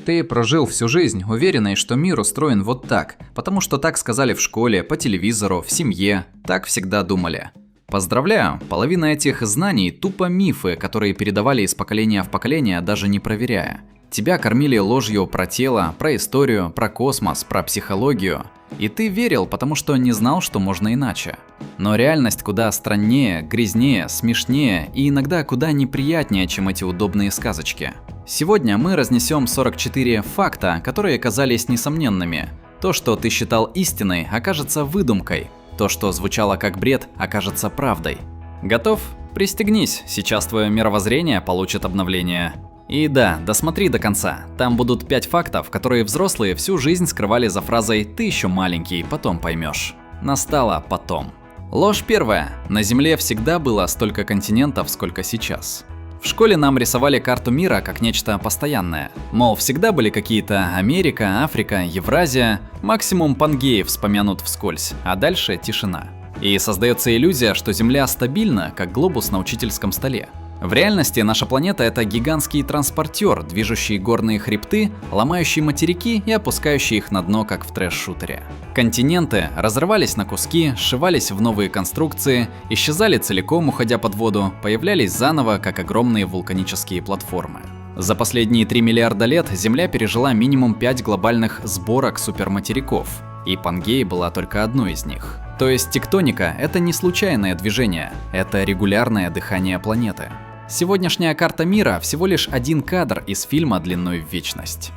Ты прожил всю жизнь, уверенный, что мир устроен вот так, потому что так сказали в школе, по телевизору, в семье, так всегда думали. Поздравляю, половина этих знаний тупо мифы, которые передавали из поколения в поколение, даже не проверяя. Тебя кормили ложью про тело, про историю, про космос, про психологию. И ты верил, потому что не знал, что можно иначе. Но реальность куда страннее, грязнее, смешнее и иногда куда неприятнее, чем эти удобные сказочки. Сегодня мы разнесем 44 факта, которые казались несомненными. То, что ты считал истиной, окажется выдумкой. То, что звучало как бред, окажется правдой. Готов? Пристегнись, сейчас твое мировоззрение получит обновление. И да, досмотри до конца. Там будут 5 фактов, которые взрослые всю жизнь скрывали за фразой «ты еще маленький, потом поймешь». Настало потом. Ложь первая. На Земле всегда было столько континентов, сколько сейчас. В школе нам рисовали карту мира как нечто постоянное. Мол, всегда были какие-то Америка, Африка, Евразия, максимум Пангеи вспомянут вскользь, а дальше тишина. И создается иллюзия, что Земля стабильна, как глобус на учительском столе. В реальности наша планета — это гигантский транспортер, движущий горные хребты, ломающий материки и опускающий их на дно, как в трэш-шутере. Континенты разрывались на куски, сшивались в новые конструкции, исчезали целиком, уходя под воду, появлялись заново, как огромные вулканические платформы. За последние 3 миллиарда лет Земля пережила минимум 5 глобальных сборок суперматериков, и Пангея была только одной из них. То есть тектоника — это не случайное движение, это регулярное дыхание планеты. Сегодняшняя карта мира всего лишь один кадр из фильма длиной в вечность.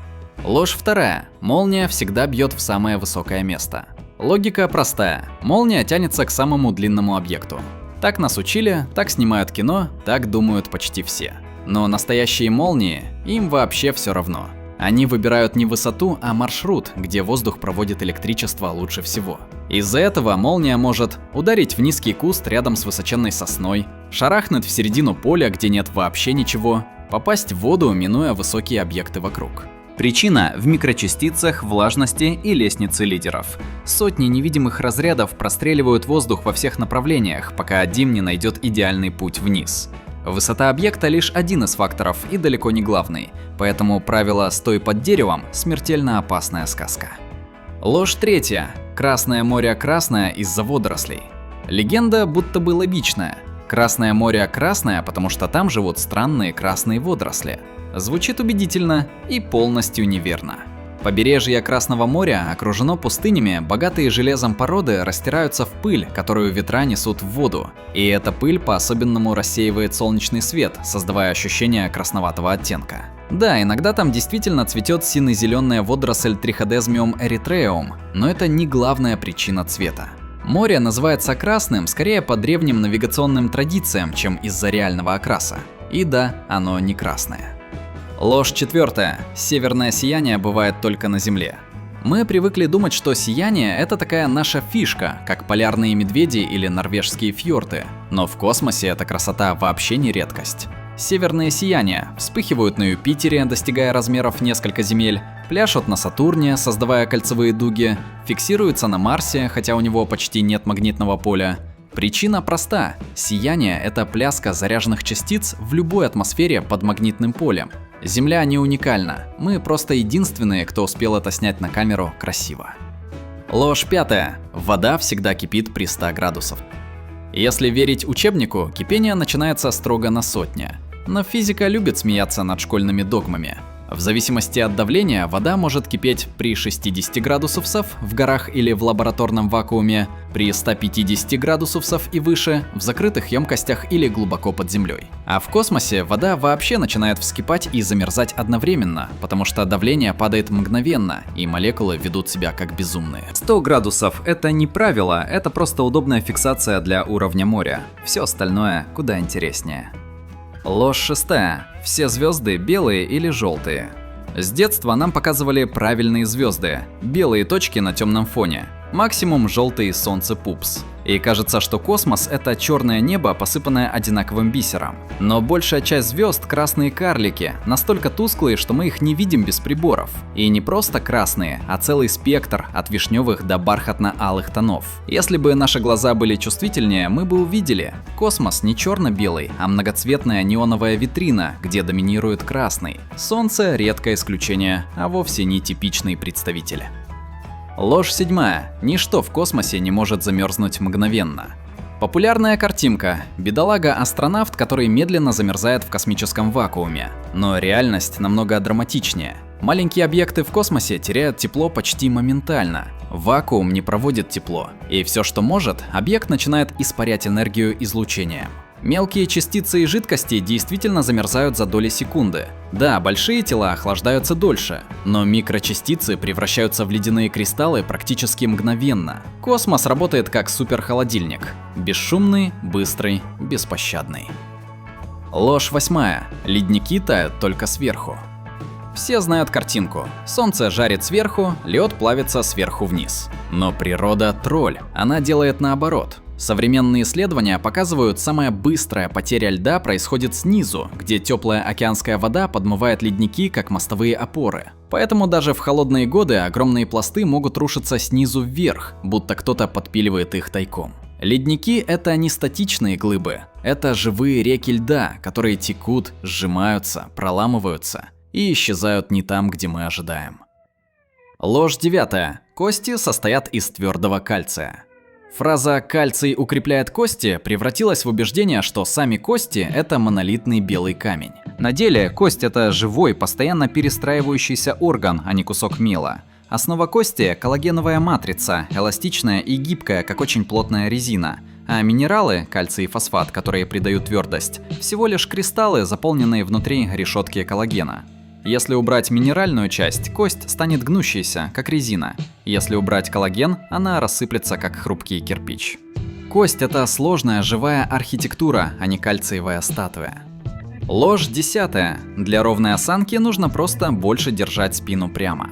Ложь вторая. Молния всегда бьет в самое высокое место. Логика простая. Молния тянется к самому длинному объекту. Так нас учили, так снимают кино, так думают почти все. Но настоящие молнии, им вообще все равно. Они выбирают не высоту, а маршрут, где воздух проводит электричество лучше всего. Из-за этого молния может ударить в низкий куст рядом с высоченной сосной, шарахнуть в середину поля, где нет вообще ничего, попасть в воду, минуя высокие объекты вокруг. Причина в микрочастицах, влажности и лестнице лидеров. Сотни невидимых разрядов простреливают воздух во всех направлениях, пока дим не найдет идеальный путь вниз. Высота объекта лишь один из факторов и далеко не главный, поэтому правило «стой под деревом» — смертельно опасная сказка. Ложь третья. Красное море красное из-за водорослей. Легенда будто бы логичная. Красное море красное, потому что там живут странные красные водоросли. Звучит убедительно и полностью неверно. Побережье Красного моря окружено пустынями, богатые железом породы растираются в пыль, которую ветра несут в воду. И эта пыль по-особенному рассеивает солнечный свет, создавая ощущение красноватого оттенка. Да, иногда там действительно цветет сино-зеленая водоросль Триходезмиум эритреум, но это не главная причина цвета. Море называется красным скорее по древним навигационным традициям, чем из-за реального окраса. И да, оно не красное. Ложь четвертая. Северное сияние бывает только на Земле. Мы привыкли думать, что сияние — это такая наша фишка, как полярные медведи или норвежские фьорды. Но в космосе эта красота вообще не редкость. Северные сияния вспыхивают на Юпитере, достигая размеров несколько земель, пляшут на Сатурне, создавая кольцевые дуги, фиксируются на Марсе, хотя у него почти нет магнитного поля. Причина проста. Сияние — это пляска заряженных частиц в любой атмосфере под магнитным полем. Земля не уникальна, мы просто единственные, кто успел это снять на камеру красиво. Ложь пятая. Вода всегда кипит при 100 градусов. Если верить учебнику, кипение начинается строго на 100. Но физика любит смеяться над школьными догмами. В зависимости от давления вода может кипеть при 60 градусов в горах или в лабораторном вакууме, при 150 градусов и выше, в закрытых емкостях или глубоко под землей. А в космосе вода вообще начинает вскипать и замерзать одновременно, потому что давление падает мгновенно, и молекулы ведут себя как безумные. 100 градусов — это не правило, это просто удобная фиксация для уровня моря. Все остальное куда интереснее. Ложь шестая. Все звезды белые или желтые. С детства нам показывали правильные звезды, белые точки на темном фоне. Максимум желтый солнце-пупс. И кажется, что космос — это черное небо, посыпанное одинаковым бисером. Но большая часть звезд — красные карлики, настолько тусклые, что мы их не видим без приборов. И не просто красные, а целый спектр от вишневых до бархатно-алых тонов. Если бы наши глаза были чувствительнее, мы бы увидели. Космос не черно-белый, а многоцветная неоновая витрина, где доминирует красный. Солнце — редкое исключение, а вовсе не типичный представитель. Ложь 7. Ничто в космосе не может замерзнуть мгновенно. Популярная картинка – бедолага-астронавт, который медленно замерзает в космическом вакууме. Но реальность намного драматичнее. Маленькие объекты в космосе теряют тепло почти моментально. Вакуум не проводит тепло, и все, что может, объект начинает испарять энергию излучением. Мелкие частицы и жидкости действительно замерзают за доли секунды. Да, большие тела охлаждаются дольше, но микрочастицы превращаются в ледяные кристаллы практически мгновенно. Космос работает как суперхолодильник. Бесшумный, быстрый, беспощадный. Ложь 8. Ледники тают только сверху. Все знают картинку. Солнце жарит сверху, лед плавится сверху вниз. Но природа – тролль. Она делает наоборот. Современные исследования показывают, самая быстрая потеря льда происходит снизу, где теплая океанская вода подмывает ледники, как мостовые опоры. Поэтому даже в холодные годы огромные пласты могут рушиться снизу вверх, будто кто-то подпиливает их тайком. Ледники – это не статичные глыбы, это живые реки льда, которые текут, сжимаются, проламываются и исчезают не там, где мы ожидаем. Ложь 9. Кости состоят из твердого кальция. Фраза «кальций укрепляет кости» превратилась в убеждение, что сами кости – это монолитный белый камень. На деле кость – это живой, постоянно перестраивающийся орган, а не кусок мела. Основа кости – коллагеновая матрица, эластичная и гибкая, как очень плотная резина. А минералы – кальций и фосфат, которые придают твердость – всего лишь кристаллы, заполненные внутри решетки коллагена. Если убрать минеральную часть, кость станет гнущейся, как резина. Если убрать коллаген, она рассыплется, как хрупкий кирпич. Кость – это сложная живая архитектура, а не кальциевая статуя. Ложь 10. Для ровной осанки нужно просто больше держать спину прямо.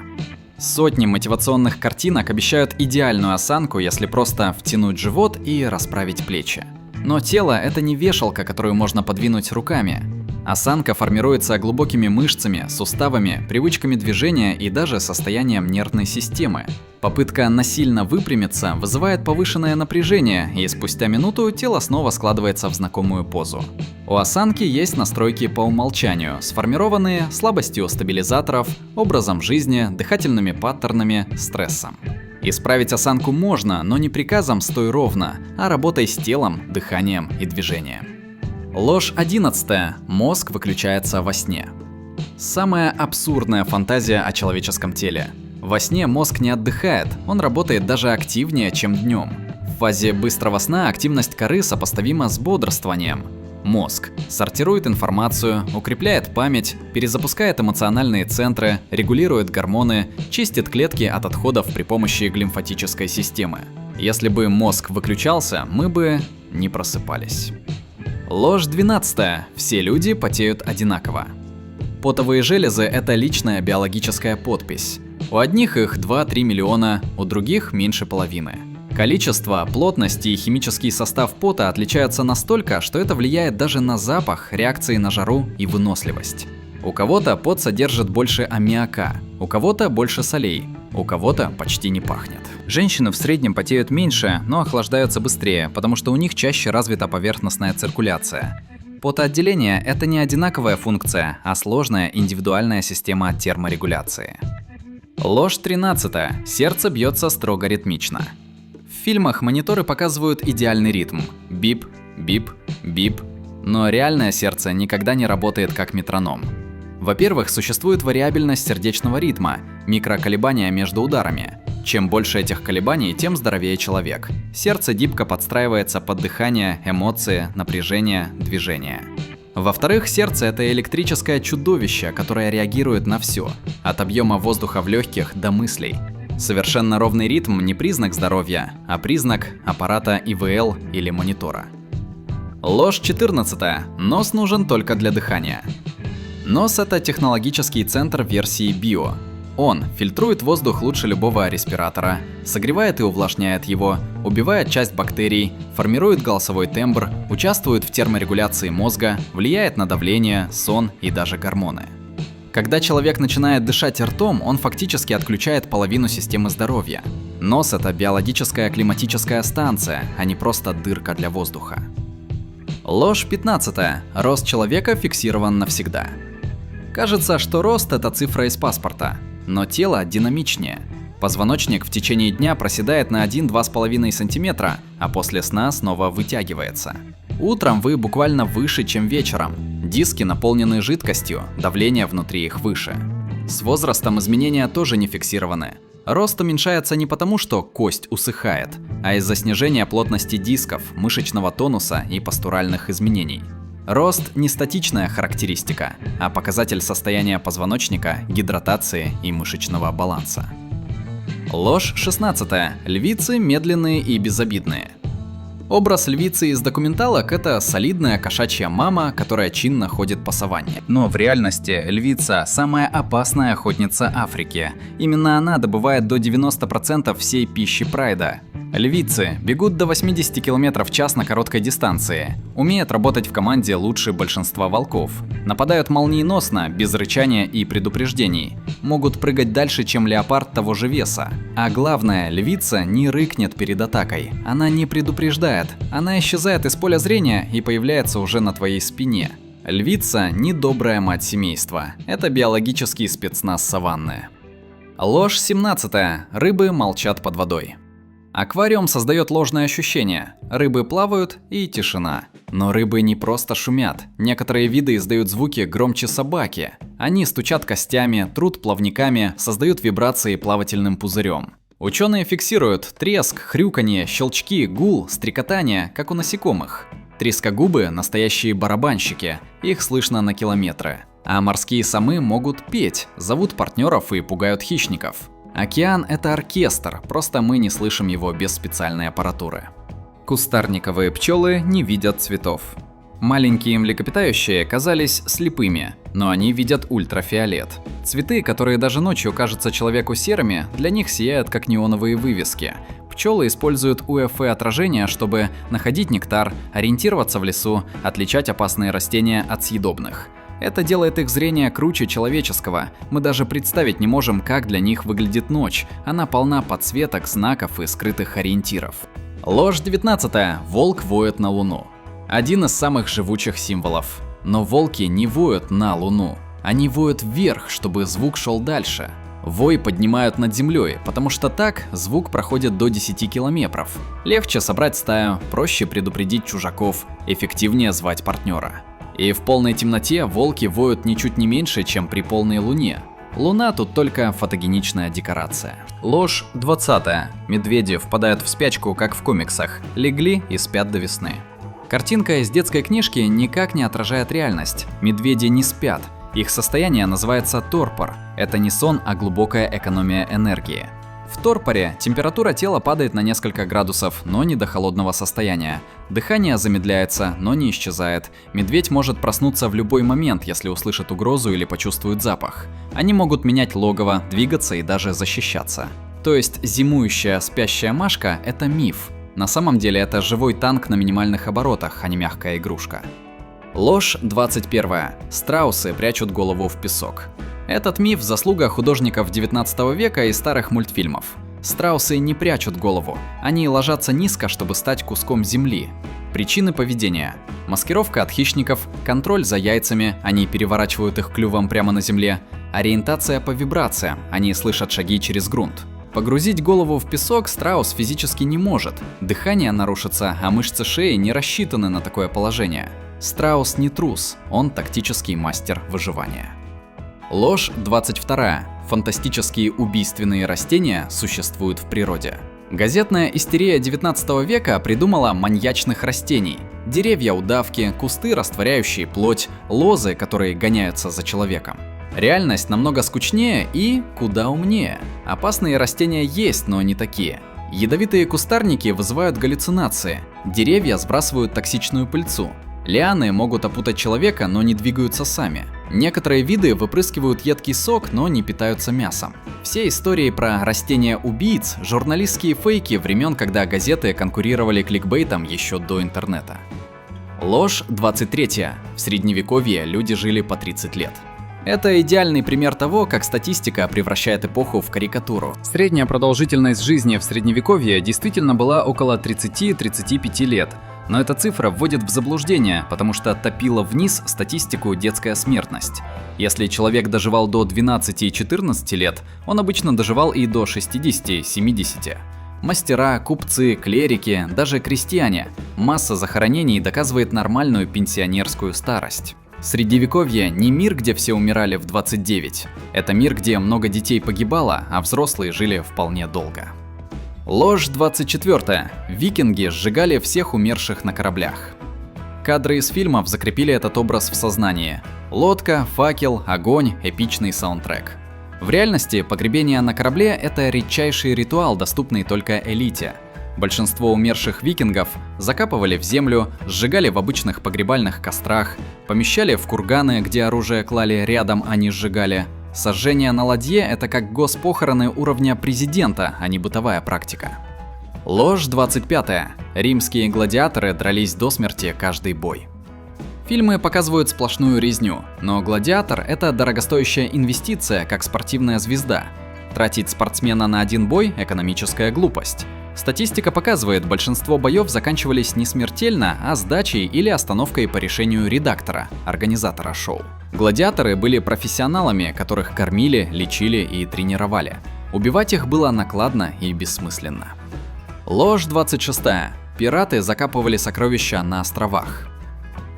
Сотни мотивационных картинок обещают идеальную осанку, если просто втянуть живот и расправить плечи. Но тело – это не вешалка, которую можно подвинуть руками. Осанка формируется глубокими мышцами, суставами, привычками движения и даже состоянием нервной системы. Попытка насильно выпрямиться вызывает повышенное напряжение, и спустя минуту тело снова складывается в знакомую позу. У осанки есть настройки по умолчанию, сформированные слабостью стабилизаторов, образом жизни, дыхательными паттернами, стрессом. Исправить осанку можно, но не приказом «стой ровно», а работой с телом, дыханием и движением. Ложь 11. Мозг выключается во сне. Самая абсурдная фантазия о человеческом теле. Во сне мозг не отдыхает, он работает даже активнее, чем днем. В фазе быстрого сна активность коры сопоставима с бодрствованием. Мозг сортирует информацию, укрепляет память, перезапускает эмоциональные центры, регулирует гормоны, чистит клетки от отходов при помощи глимфатической системы. Если бы мозг выключался, мы бы не просыпались. Ложь 12. Все люди потеют одинаково. Потовые железы – это личная биологическая подпись. У одних их 2-3 миллиона, у других меньше половины. Количество, плотность и химический состав пота отличаются настолько, что это влияет даже на запах, реакции на жару и выносливость. У кого-то пот содержит больше аммиака, у кого-то больше солей, у кого-то почти не пахнет. Женщины в среднем потеют меньше, но охлаждаются быстрее, потому что у них чаще развита поверхностная циркуляция. Потоотделение – это не одинаковая функция, а сложная индивидуальная система терморегуляции. Ложь 13. Сердце бьется строго ритмично. В фильмах мониторы показывают идеальный ритм – бип, бип, бип, но реальное сердце никогда не работает как метроном. Во-первых, существует вариабельность сердечного ритма, микроколебания между ударами. Чем больше этих колебаний, тем здоровее человек. Сердце гибко подстраивается под дыхание, эмоции, напряжение, движение. Во-вторых, сердце – это электрическое чудовище, которое реагирует на все, от объема воздуха в легких до мыслей. Совершенно ровный ритм не признак здоровья, а признак аппарата ИВЛ или монитора. Ложь 14. Нос нужен только для дыхания. Нос – это технологический центр версии био. Он фильтрует воздух лучше любого респиратора, согревает и увлажняет его, убивает часть бактерий, формирует голосовой тембр, участвует в терморегуляции мозга, влияет на давление, сон и даже гормоны. Когда человек начинает дышать ртом, он фактически отключает половину системы здоровья. Нос – это биологическая климатическая станция, а не просто дырка для воздуха. Ложь 15. Рост человека фиксирован навсегда. Кажется, что рост – это цифра из паспорта, но тело динамичнее. Позвоночник в течение дня проседает на 1-2,5 см, а после сна снова вытягивается. Утром вы буквально выше, чем вечером. Диски наполнены жидкостью, давление внутри их выше. С возрастом изменения тоже не фиксированы. Рост уменьшается не потому, что кость усыхает, а из-за снижения плотности дисков, мышечного тонуса и постуральных изменений. Рост не статичная характеристика, а показатель состояния позвоночника, гидратации и мышечного баланса. Ложь 16. Львицы медленные и безобидные. Образ львицы из документалок – это солидная кошачья мама, которая чинно ходит по саванне. Но в реальности львица – самая опасная охотница Африки. Именно она добывает до 90% всей пищи прайда. Львицы бегут до 80 км в час на короткой дистанции, умеют работать в команде лучше большинства волков, нападают молниеносно, без рычания и предупреждений, могут прыгать дальше, чем леопард того же веса. А главное, львица не рыкнет перед атакой, она не предупреждает, она исчезает из поля зрения и появляется уже на твоей спине. Львица не добрая мать семейства, это биологический спецназ саванны. Ложь 17. Рыбы молчат под водой. Аквариум создает ложное ощущение. Рыбы плавают и тишина. Но рыбы не просто шумят. Некоторые виды издают звуки громче собаки. Они стучат костями, трут плавниками, создают вибрации плавательным пузырем. Ученые фиксируют треск, хрюканье, щелчки, гул, стрекотание, как у насекомых. Трескогубы – настоящие барабанщики, их слышно на километры. А морские самы могут петь, зовут партнеров и пугают хищников. Океан – это оркестр, просто мы не слышим его без специальной аппаратуры. Кустарниковые пчелы не видят цветов. Маленькие млекопитающие казались слепыми, но они видят ультрафиолет. Цветы, которые даже ночью кажутся человеку серыми, для них сияют как неоновые вывески. Пчелы используют УФ-отражение, чтобы находить нектар, ориентироваться в лесу, отличать опасные растения от съедобных. Это делает их зрение круче человеческого. Мы даже представить не можем, как для них выглядит ночь. Она полна подсветок, знаков и скрытых ориентиров. Ложь 19. Волк воет на Луну. Один из самых живучих символов. Но волки не воют на Луну. Они воют вверх, чтобы звук шел дальше. Вой поднимают над землей, потому что так звук проходит до 10 километров. Легче собрать стаю, проще предупредить чужаков, эффективнее звать партнера. И в полной темноте волки воют ничуть не меньше, чем при полной луне. Луна тут только фотогеничная декорация. Ложь 20. Медведи впадают в спячку, как в комиксах. Легли и спят до весны. Картинка из детской книжки никак не отражает реальность. Медведи не спят. Их состояние называется торпор. Это не сон, а глубокая экономия энергии. В торпоре температура тела падает на несколько градусов, но не до холодного состояния. Дыхание замедляется, но не исчезает. Медведь может проснуться в любой момент, если услышит угрозу или почувствует запах. Они могут менять логово, двигаться и даже защищаться. То есть зимующая спящая Машка – это миф. На самом деле это живой танк на минимальных оборотах, а не мягкая игрушка. Ложь 21. Страусы прячут голову в песок. Этот миф – заслуга художников 19 века и старых мультфильмов. Страусы не прячут голову, они ложатся низко, чтобы стать куском земли. Причины поведения: маскировка от хищников, контроль за яйцами, они переворачивают их клювом прямо на земле, ориентация по вибрациям, они слышат шаги через грунт. Погрузить голову в песок страус физически не может, дыхание нарушится, а мышцы шеи не рассчитаны на такое положение. Страус не трус, он тактический мастер выживания. Ложь 22. Фантастические убийственные растения существуют в природе. Газетная истерия 19 века придумала маньячных растений. Деревья удавки, кусты, растворяющие плоть, лозы, которые гоняются за человеком. Реальность намного скучнее и куда умнее. Опасные растения есть, но не такие. Ядовитые кустарники вызывают галлюцинации. Деревья сбрасывают токсичную пыльцу. Лианы могут опутать человека, но не двигаются сами. Некоторые виды выпрыскивают едкий сок, но не питаются мясом. Все истории про растения-убийц – журналистские фейки времен, когда газеты конкурировали кликбейтом еще до интернета. Ложь 23. В средневековье люди жили по 30 лет. Это идеальный пример того, как статистика превращает эпоху в карикатуру. Средняя продолжительность жизни в средневековье действительно была около 30-35 лет. Но эта цифра вводит в заблуждение, потому что топила вниз статистику детская смертность. Если человек доживал до 12 и 14 лет, он обычно доживал и до 60-70. Мастера, купцы, клерики, даже крестьяне. Масса захоронений доказывает нормальную пенсионерскую старость. Средневековье не мир, где все умирали в 29. Это мир, где много детей погибало, а взрослые жили вполне долго. Ложь 24. Викинги сжигали всех умерших на кораблях. Кадры из фильмов закрепили этот образ в сознании. Лодка, факел, огонь, эпичный саундтрек. В реальности погребение на корабле – это редчайший ритуал, доступный только элите. Большинство умерших викингов закапывали в землю, сжигали в обычных погребальных кострах, помещали в курганы, где оружие клали рядом, а не сжигали. Сожжение на ладье – это как госпохороны уровня президента, а не бытовая практика. Ложь 25. Римские гладиаторы дрались до смерти каждый бой. Фильмы показывают сплошную резню, но гладиатор – это дорогостоящая инвестиция, как спортивная звезда. Тратить спортсмена на один бой – экономическая глупость. Статистика показывает, большинство боев заканчивались не смертельно, а сдачей или остановкой по решению редактора, организатора шоу. Гладиаторы были профессионалами, которых кормили, лечили и тренировали. Убивать их было накладно и бессмысленно. Ложь 26. Пираты закапывали сокровища на островах.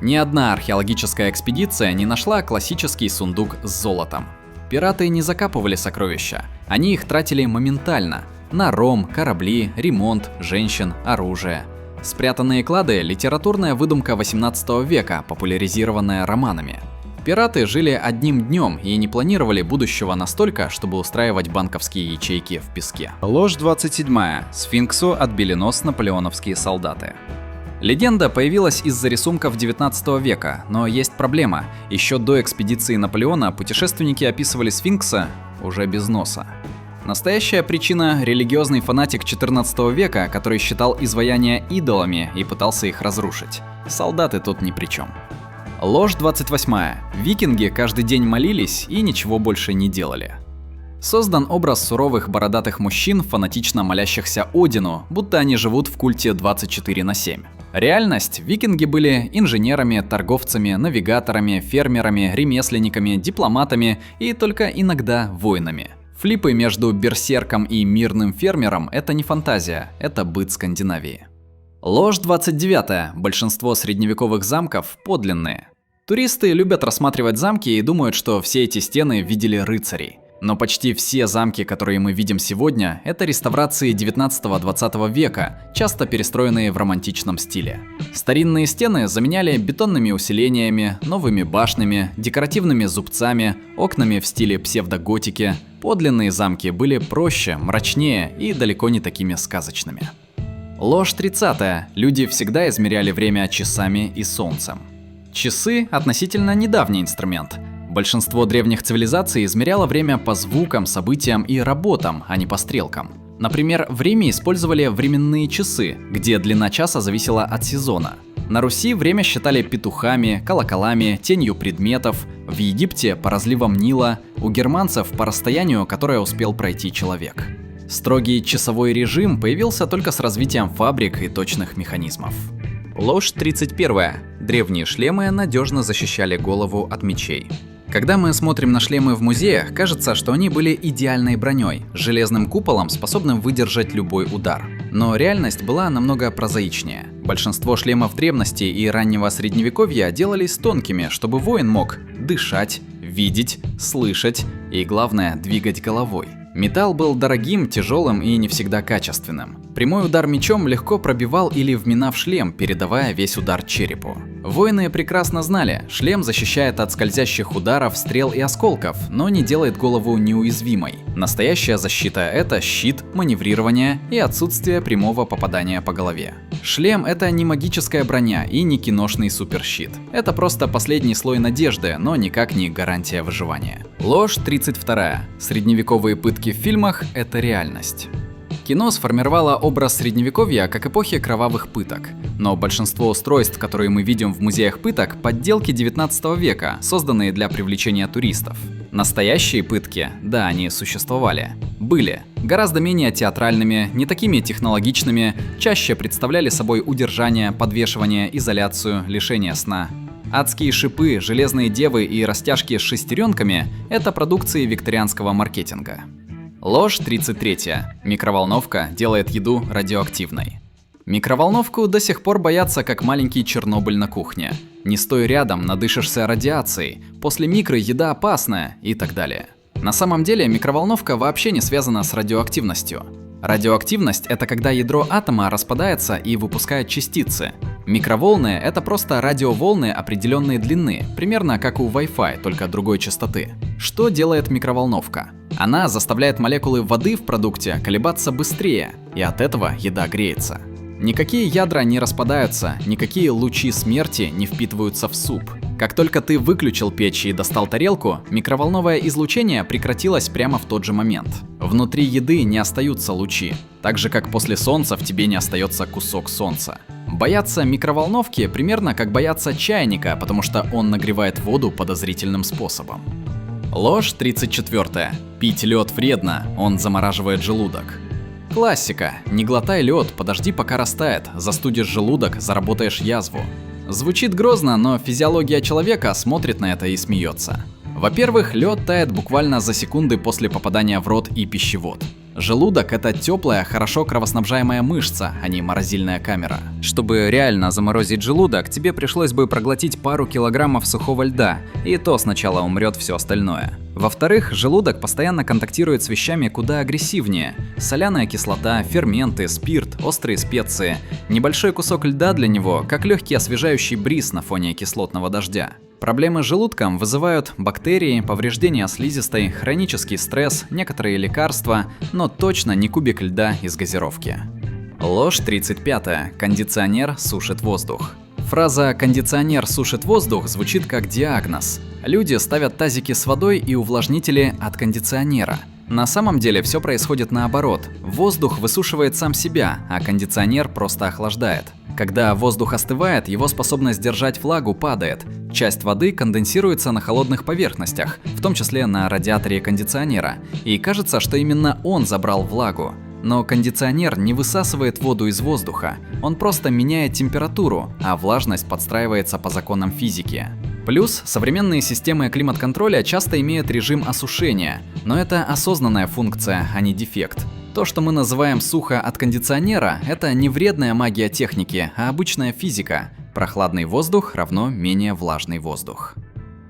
Ни одна археологическая экспедиция не нашла классический сундук с золотом. Пираты не закапывали сокровища, они их тратили моментально. На ром, корабли, ремонт, женщин, оружие. Спрятанные клады – литературная выдумка 18 века, популяризированная романами. Пираты жили одним днем и не планировали будущего настолько, чтобы устраивать банковские ячейки в песке. Ложь 27. Сфинксу отбили нос наполеоновские солдаты. Легенда появилась из-за рисунков 19 века, но есть проблема. Еще до экспедиции Наполеона путешественники описывали сфинкса уже без носа. Настоящая причина – религиозный фанатик 14 века, который считал изваяния идолами и пытался их разрушить. Солдаты тут ни при чем. Ложь 28. Викинги каждый день молились и ничего больше не делали. Создан образ суровых бородатых мужчин, фанатично молящихся Одину, будто они живут в культе 24/7. Реальность: викинги были инженерами, торговцами, навигаторами, фермерами, ремесленниками, дипломатами и только иногда воинами. Флипы между берсерком и мирным фермером – это не фантазия, это быт Скандинавии. Ложь 29. Большинство средневековых замков подлинные. Туристы любят рассматривать замки и думают, что все эти стены видели рыцарей. Но почти все замки, которые мы видим сегодня, это реставрации 19-20 века, часто перестроенные в романтичном стиле. Старинные стены заменяли бетонными усилениями, новыми башнями, декоративными зубцами, окнами в стиле псевдоготики. Подлинные замки были проще, мрачнее и далеко не такими сказочными. Ложь 30. Люди всегда измеряли время часами и солнцем. Часы – относительно недавний инструмент. Большинство древних цивилизаций измеряло время по звукам, событиям и работам, а не по стрелкам. Например, в Риме использовали временные часы, где длина часа зависела от сезона. На Руси время считали петухами, колоколами, тенью предметов, в Египте по разливам Нила, у германцев по расстоянию, которое успел пройти человек. Строгий часовой режим появился только с развитием фабрик и точных механизмов. Ложь 31. Древние шлемы надежно защищали голову от мечей. Когда мы смотрим на шлемы в музеях, кажется, что они были идеальной броней, с железным куполом, способным выдержать любой удар. Но реальность была намного прозаичнее. Большинство шлемов древности и раннего средневековья делались тонкими, чтобы воин мог дышать, видеть, слышать и, главное, двигать головой. Металл был дорогим, тяжелым и не всегда качественным. Прямой удар мечом легко пробивал или вминав шлем, передавая весь удар черепу. Воины прекрасно знали, шлем защищает от скользящих ударов, стрел и осколков, но не делает голову неуязвимой. Настоящая защита – это щит, маневрирование и отсутствие прямого попадания по голове. Шлем – это не магическая броня и не киношный суперщит. Это просто последний слой надежды, но никак не гарантия выживания. Ложь 32. Средневековые пытки в фильмах – это реальность. Кино сформировало образ средневековья как эпохи кровавых пыток. Но большинство устройств, которые мы видим в музеях пыток, подделки 19 века, созданные для привлечения туристов. Настоящие пытки, да, они существовали, были гораздо менее театральными, не такими технологичными, чаще представляли собой удержание, подвешивание, изоляцию, лишение сна. Адские шипы, железные девы и растяжки с шестеренками – это продукции викторианского маркетинга. Ложь 33. Микроволновка делает еду радиоактивной. Микроволновку до сих пор боятся как маленький Чернобыль на кухне. Не стой рядом, надышишься радиацией, после микро еда опасная и так далее. На самом деле микроволновка вообще не связана с радиоактивностью. Радиоактивность – это когда ядро атома распадается и выпускает частицы. Микроволны – это просто радиоволны определенной длины, примерно как у Wi-Fi, только другой частоты. Что делает микроволновка? Она заставляет молекулы воды в продукте колебаться быстрее, и от этого еда греется. Никакие ядра не распадаются, никакие лучи смерти не впитываются в суп. Как только ты выключил печь и достал тарелку, микроволновое излучение прекратилось прямо в тот же момент. Внутри еды не остаются лучи, так же как после солнца в тебе не остается кусок солнца. Боятся микроволновки примерно как боятся чайника, потому что он нагревает воду подозрительным способом. Ложь 34. Пить лед вредно, он замораживает желудок. Классика. Не глотай лед, подожди пока растает, застудишь желудок, заработаешь язву. Звучит грозно, но физиология человека смотрит на это и смеется. Во-первых, лед тает буквально за секунды после попадания в рот и пищевод. Желудок – это теплая, хорошо кровоснабжаемая мышца, а не морозильная камера. Чтобы реально заморозить желудок, тебе пришлось бы проглотить пару килограммов сухого льда, и то сначала умрет все остальное. Во-вторых, желудок постоянно контактирует с вещами куда агрессивнее. Соляная кислота, ферменты, спирт, острые специи. Небольшой кусок льда для него, как легкий освежающий бриз на фоне кислотного дождя. Проблемы с желудком вызывают бактерии, повреждения слизистой, хронический стресс, некоторые лекарства, но точно не кубик льда из газировки. Ложь 35. Кондиционер сушит воздух. Фраза «кондиционер сушит воздух» звучит как диагноз. Люди ставят тазики с водой и увлажнители от кондиционера. На самом деле все происходит наоборот. Воздух высушивает сам себя, а кондиционер просто охлаждает. Когда воздух остывает, его способность держать влагу падает. Часть воды конденсируется на холодных поверхностях, в том числе на радиаторе кондиционера, и кажется, что именно он забрал влагу. Но кондиционер не высасывает воду из воздуха, он просто меняет температуру, а влажность подстраивается по законам физики. Плюс, современные системы климат-контроля часто имеют режим осушения, но это осознанная функция, а не дефект. То, что мы называем сухо от кондиционера, это не вредная магия техники, а обычная физика. Прохладный воздух равно менее влажный воздух.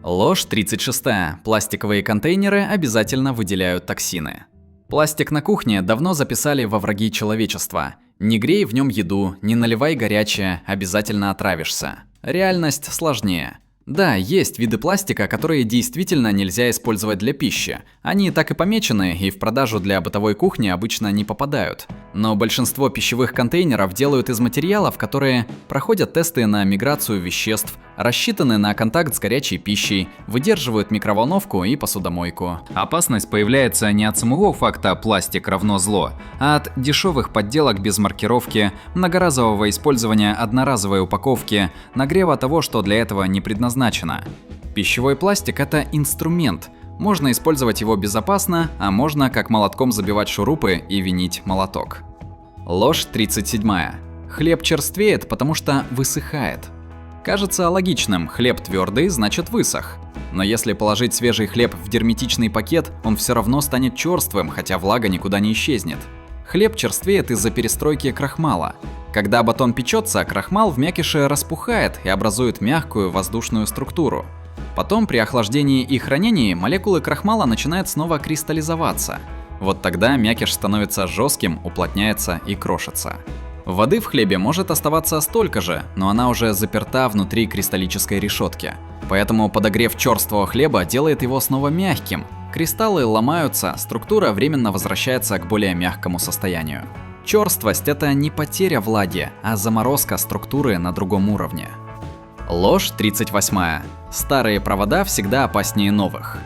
Ложь 36. Пластиковые контейнеры обязательно выделяют токсины. Пластик на кухне давно записали во враги человечества. Не грей в нем еду, не наливай горячее, обязательно отравишься. Реальность сложнее. Да, есть виды пластика, которые действительно нельзя использовать для пищи. Они так и помечены, и в продажу для бытовой кухни обычно не попадают. Но большинство пищевых контейнеров делают из материалов, которые проходят тесты на миграцию веществ, рассчитаны на контакт с горячей пищей, выдерживают микроволновку и посудомойку. Опасность появляется не от самого факта «пластик равно зло», а от дешевых подделок без маркировки, многоразового использования одноразовой упаковки, нагрева того, что для этого не предназначено. Пищевой пластик – это инструмент. Можно использовать его безопасно, а можно как молотком забивать шурупы и винить молоток. Ложь 37. Хлеб черствеет, потому что высыхает. Кажется логичным, хлеб твердый, значит высох. Но если положить свежий хлеб в герметичный пакет, он все равно станет черствым, хотя влага никуда не исчезнет. Хлеб черствеет из-за перестройки крахмала. Когда батон печется, крахмал в мякише распухает и образует мягкую воздушную структуру. Потом при охлаждении и хранении молекулы крахмала начинают снова кристаллизоваться. Вот тогда мякиш становится жестким, уплотняется и крошится. Воды в хлебе может оставаться столько же, но она уже заперта внутри кристаллической решетки. Поэтому подогрев черствого хлеба делает его снова мягким. Кристаллы ломаются, структура временно возвращается к более мягкому состоянию. Черствость – это не потеря влаги, а заморозка структуры на другом уровне. Ложь 38. Старые провода всегда опаснее новых.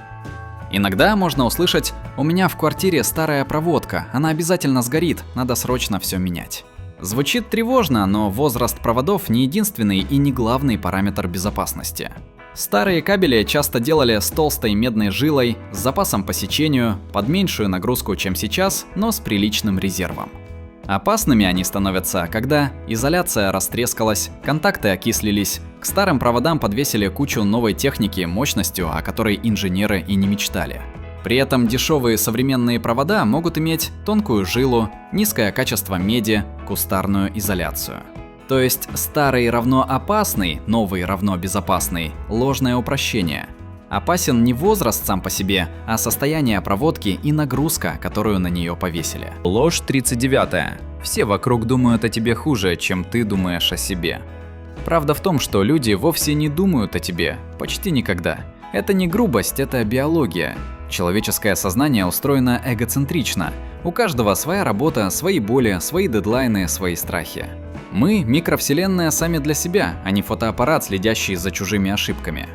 Иногда можно услышать: «У меня в квартире старая проводка, она обязательно сгорит, надо срочно все менять». Звучит тревожно, но возраст проводов не единственный и не главный параметр безопасности. Старые кабели часто делали с толстой медной жилой, с запасом по сечению, под меньшую нагрузку, чем сейчас, но с приличным резервом. Опасными они становятся, когда изоляция растрескалась, контакты окислились, к старым проводам подвесили кучу новой техники мощностью, о которой инженеры и не мечтали. При этом дешевые современные провода могут иметь тонкую жилу, низкое качество меди, кустарную изоляцию. То есть старый равно опасный, новый равно безопасный – ложное упрощение. Опасен не возраст сам по себе, а состояние проводки и нагрузка, которую на нее повесили. Ложь 39. Все вокруг думают о тебе хуже, чем ты думаешь о себе. Правда в том, что люди вовсе не думают о тебе, почти никогда. Это не грубость, это биология. Человеческое сознание устроено эгоцентрично. У каждого своя работа, свои боли, свои дедлайны, свои страхи. Мы – микровселенная сами для себя, а не фотоаппарат, следящий за чужими ошибками.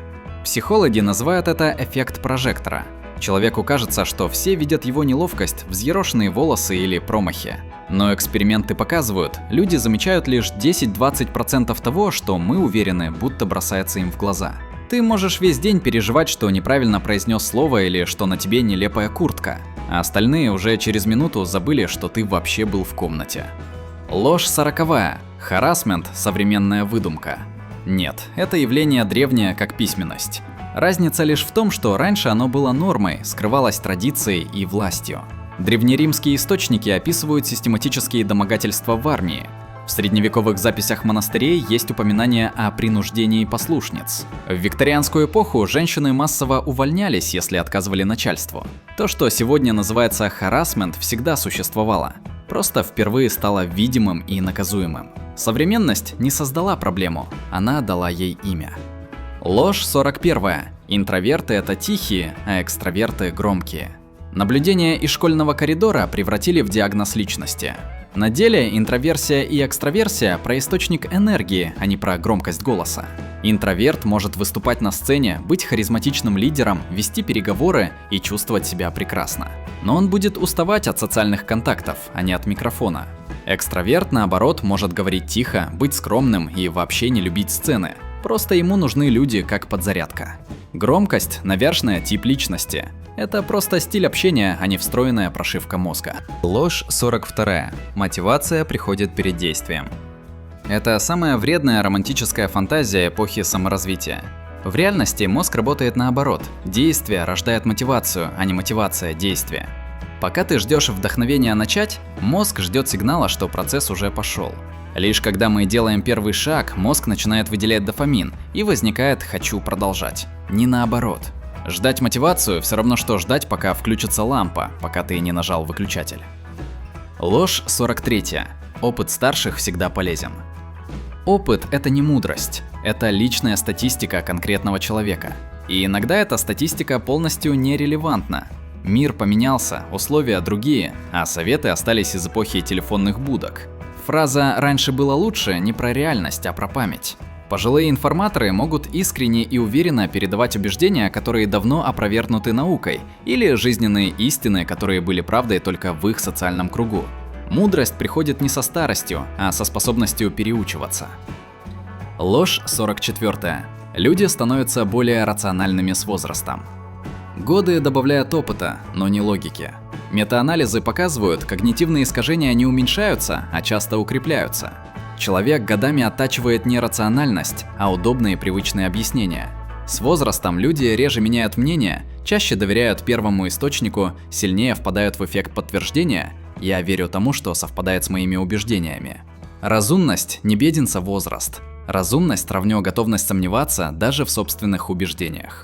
Психологи называют это эффект прожектора. Человеку кажется, что все видят его неловкость, взъерошенные волосы или промахи. Но эксперименты показывают, люди замечают лишь 10-20% того, что мы уверены, будто бросается им в глаза. Ты можешь весь день переживать, что неправильно произнес слово или что на тебе нелепая куртка, а остальные уже через минуту забыли, что ты вообще был в комнате. Ложь 40. Харассмент – современная выдумка. Нет, это явление древнее, как письменность. Разница лишь в том, что раньше оно было нормой, скрывалось традицией и властью. Древнеримские источники описывают систематические домогательства в армии. В средневековых записях монастырей есть упоминание о принуждении послушниц. В викторианскую эпоху женщины массово увольнялись, если отказывали начальству. То, что сегодня называется харассмент, всегда существовало. Просто впервые стало видимым и наказуемым. Современность не создала проблему, она дала ей имя. Ложь 41. Интроверты – это тихие, а экстраверты – громкие. Наблюдения из школьного коридора превратили в диагноз личности. На деле интроверсия и экстраверсия про источник энергии, а не про громкость голоса. Интроверт может выступать на сцене, быть харизматичным лидером, вести переговоры и чувствовать себя прекрасно. Но он будет уставать от социальных контактов, а не от микрофона. Экстраверт, наоборот, может говорить тихо, быть скромным и вообще не любить сцены. Просто ему нужны люди как подзарядка. Громкость – навязанный тип личности. Это просто стиль общения, а не встроенная прошивка мозга. Ложь 42. Мотивация приходит перед действием. Это самая вредная романтическая фантазия эпохи саморазвития. В реальности мозг работает наоборот. Действие рождает мотивацию, а не мотивация – действие. Пока ты ждешь вдохновения начать, мозг ждет сигнала, что процесс уже пошел. Лишь когда мы делаем первый шаг, мозг начинает выделять дофамин и возникает «хочу продолжать». Не наоборот. Ждать мотивацию все равно, что ждать, пока включится лампа, пока ты не нажал выключатель. Ложь 43. Опыт старших всегда полезен. Опыт – это не мудрость, это личная статистика конкретного человека. И иногда эта статистика полностью нерелевантна. Мир поменялся, условия другие, а советы остались из эпохи телефонных будок. Фраза «раньше было лучше» не про реальность, а про память. Пожилые информаторы могут искренне и уверенно передавать убеждения, которые давно опровергнуты наукой, или жизненные истины, которые были правдой только в их социальном кругу. Мудрость приходит не со старостью, а со способностью переучиваться. Ложь 44. Люди становятся более рациональными с возрастом. Годы добавляют опыта, но не логики. Метаанализы показывают, когнитивные искажения не уменьшаются, а часто укрепляются. Человек годами оттачивает не рациональность, а удобные привычные объяснения. С возрастом люди реже меняют мнение, чаще доверяют первому источнику, сильнее впадают в эффект подтверждения «я верю тому, что совпадает с моими убеждениями». Разумность не беден возраст. Разумность равно готовность сомневаться даже в собственных убеждениях.